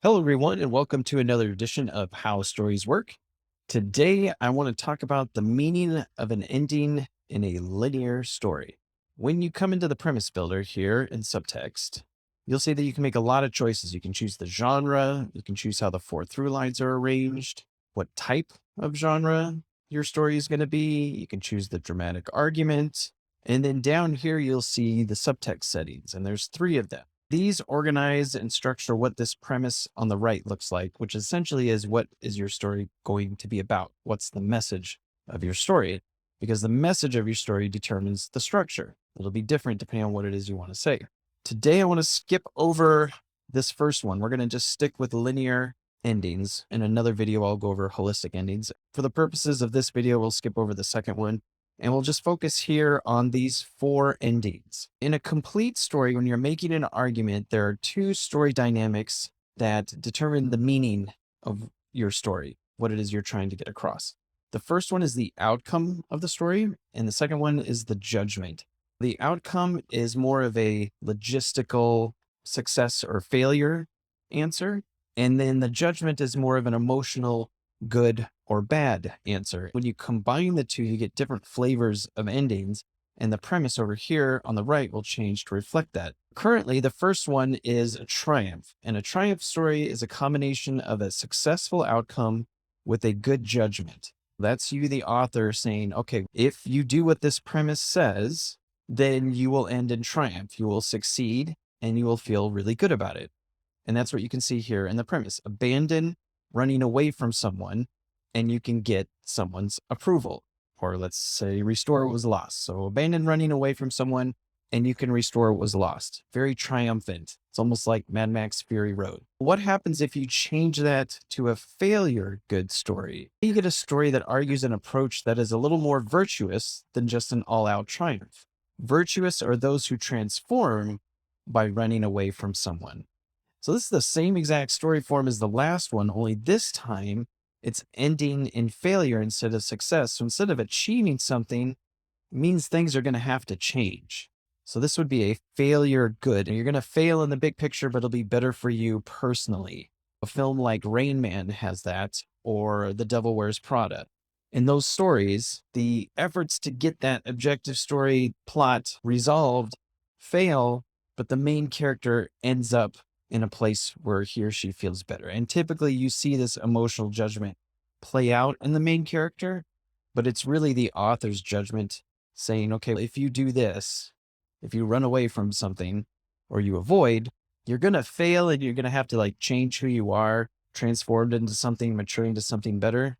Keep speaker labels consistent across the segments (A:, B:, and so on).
A: Hello, everyone, and welcome to another edition of How Stories Work. Today, I want to talk about the meaning of an ending in a linear story. When you come into the premise builder here in subtext, you'll see that you can make a lot of choices. You can choose the genre, you can choose how the four through lines are arranged, what type of genre your story is going to be. You can choose the dramatic argument. And then down here, you'll see the subtext settings, and there's three of them. These organize and structure what this premise on the right looks like, which essentially is what is your story going to be about? What's the message of your story? Because the message of your story determines the structure. It'll be different depending on what it is you want to say. Today, I want to skip over this first one. We're going to just stick with linear endings. In another video, I'll go over holistic endings. For the purposes of this video, we'll skip over the second one. And we'll just focus here on these four endings. In a complete story, when you're making an argument, there are two story dynamics that determine the meaning of your story, what it is you're trying to get across. The first one is the outcome of the story, and the second one is the judgment. The outcome is more of a logistical success or failure answer, and then the judgment is more of an emotional good or bad answer. When you combine the two, you get different flavors of endings, and the premise over here on the right will change to reflect that. Currently, the first one is a triumph, and a triumph story is a combination of a successful outcome with a good judgment. That's you, the author, saying, okay, if you do what this premise says, then you will end in triumph. You will succeed and you will feel really good about it. And that's what you can see here in the premise. Abandon running away from someone, and you can get someone's approval. Or let's say restore what was lost. So abandon running away from someone, and you can restore what was lost. Very triumphant. It's almost like Mad Max Fury Road. What happens if you change that to a failure good story? You get a story that argues an approach that is a little more virtuous than just an all-out triumph. Virtuous are those who transform by running away from someone. So this is the same exact story form as the last one, only this time it's ending in failure instead of success. So instead of achieving something, it means things are going to have to change. So this would be a failure good. And you're going to fail in the big picture, but it'll be better for you personally. A film like Rain Man has that, or The Devil Wears Prada. In those stories, the efforts to get that objective story plot resolved fail, but the main character ends up in a place where he or she feels better. And typically you see this emotional judgment play out in the main character, but it's really the author's judgment saying, okay, if you do this, if you run away from something or you avoid, you're going to fail and you're going to have to change who you are, transformed into something, mature into something better,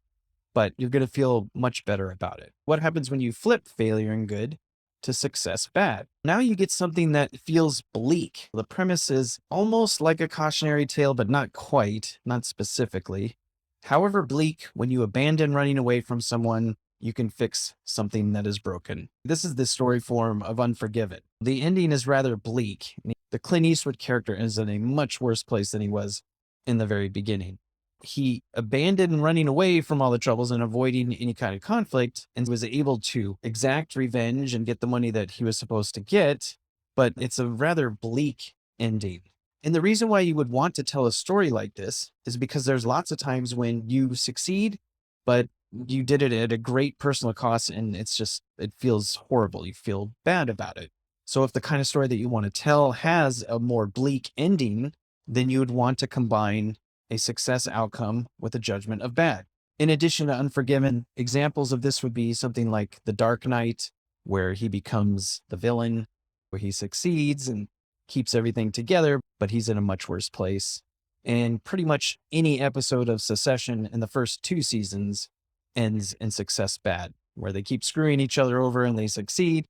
A: but you're going to feel much better about it. What happens when you flip failure and good to success bad? Now you get something that feels bleak. The premise is almost like a cautionary tale, but not quite, not specifically. However bleak, when you abandon running away from someone, you can fix something that is broken. This is the story form of Unforgiven. The ending is rather bleak. The Clint Eastwood character is in a much worse place than he was in the very beginning. He abandoned running away from all the troubles and avoiding any kind of conflict, and was able to exact revenge and get the money that he was supposed to get. But it's a rather bleak ending. And the reason why you would want to tell a story like this is because there's lots of times when you succeed, but you did it at a great personal cost, and it feels horrible. You feel bad about it. So if the kind of story that you want to tell has a more bleak ending, then you would want to combine a success outcome with a judgment of bad. In addition to Unforgiven, examples of this would be something like The Dark Knight, where he becomes the villain, where he succeeds and keeps everything together, but he's in a much worse place. And pretty much any episode of Succession in the first two seasons ends in success bad, where they keep screwing each other over and they succeed,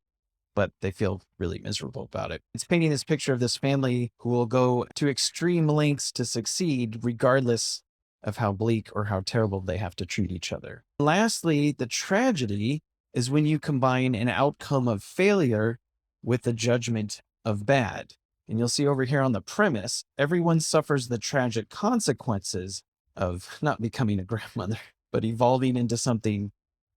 A: but they feel really miserable about it. It's painting this picture of this family who will go to extreme lengths to succeed, regardless of how bleak or how terrible they have to treat each other. Lastly, the tragedy is when you combine an outcome of failure with the judgment of bad. And you'll see over here on the premise, everyone suffers the tragic consequences of not becoming a grandmother, but evolving into something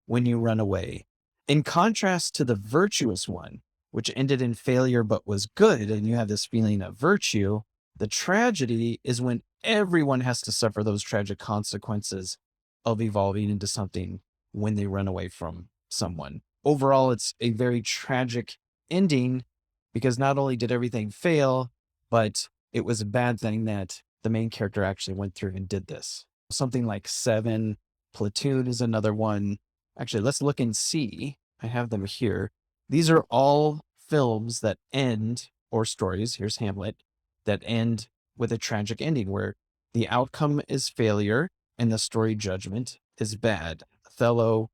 A: when you run away. In contrast to the virtuous one, which ended in failure but was good, and you have this feeling of virtue, The tragedy is when everyone has to suffer those tragic consequences of evolving into something when they run away from someone. Overall, it's a very tragic ending because not only did everything fail, but it was a bad thing that the main character actually went through and did this. Something like Seven, Platoon is another one. Actually, let's look and see. I have them here. These are all films that end, or stories, here's Hamlet, that end with a tragic ending where the outcome is failure and the story judgment is bad. Othello,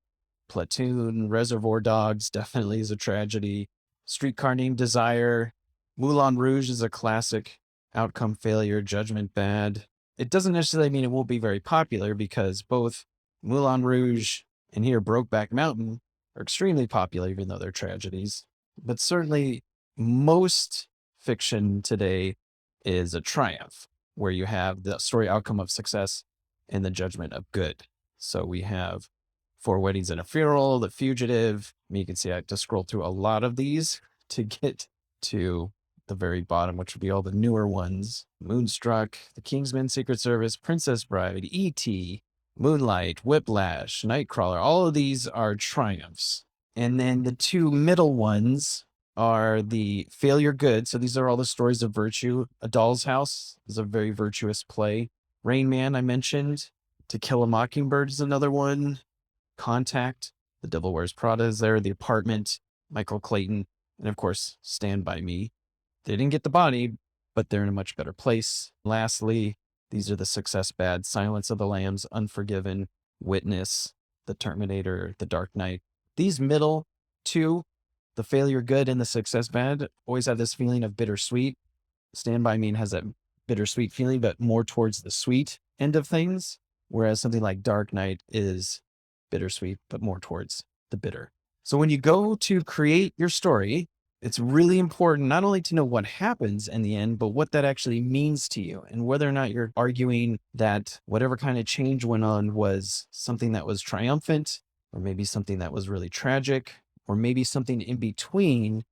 A: Platoon, Reservoir Dogs definitely is a tragedy. Streetcar Named Desire, Moulin Rouge is a classic. Outcome failure, judgment bad. It doesn't necessarily mean it won't be very popular because both Moulin Rouge and here Brokeback Mountain are extremely popular, even though they're tragedies. But certainly, most fiction today is a triumph where you have the story outcome of success and the judgment of good. So we have Four Weddings and a Funeral, The Fugitive. You can see I have to scroll through a lot of these to get to the very bottom, which would be all the newer ones. Moonstruck, The Kingsman, Secret Service, Princess Bride, E.T., Moonlight, Whiplash, Nightcrawler. All of these are triumphs. And then the two middle ones are the failure good. So these are all the stories of virtue. A Doll's House is a very virtuous play. Rain Man, I mentioned. To Kill a Mockingbird is another one. Contact, The Devil Wears Prada is there. The Apartment, Michael Clayton. And of course, Stand By Me. They didn't get the body, but they're in a much better place. Lastly, these are the success bad: Silence of the Lambs, Unforgiven, Witness, The Terminator, The Dark Knight. These middle two, the failure good and the success bad, always have this feeling of bittersweet. Stand By Me has that bittersweet feeling, but more towards the sweet end of things. Whereas something like Dark Knight is bittersweet, but more towards the bitter. So when you go to create your story, it's really important not only to know what happens in the end, but what that actually means to you and whether or not you're arguing that whatever kind of change went on was something that was triumphant, or maybe something that was really tragic, or maybe something in between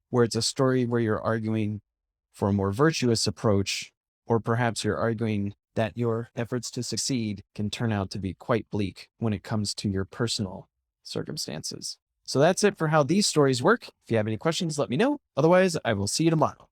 A: where it's a story where you're arguing for a more virtuous approach, or perhaps you're arguing that your efforts to succeed can turn out to be quite bleak when it comes to your personal circumstances. So that's it for how these stories work. If you have any questions, let me know. Otherwise, I will see you tomorrow.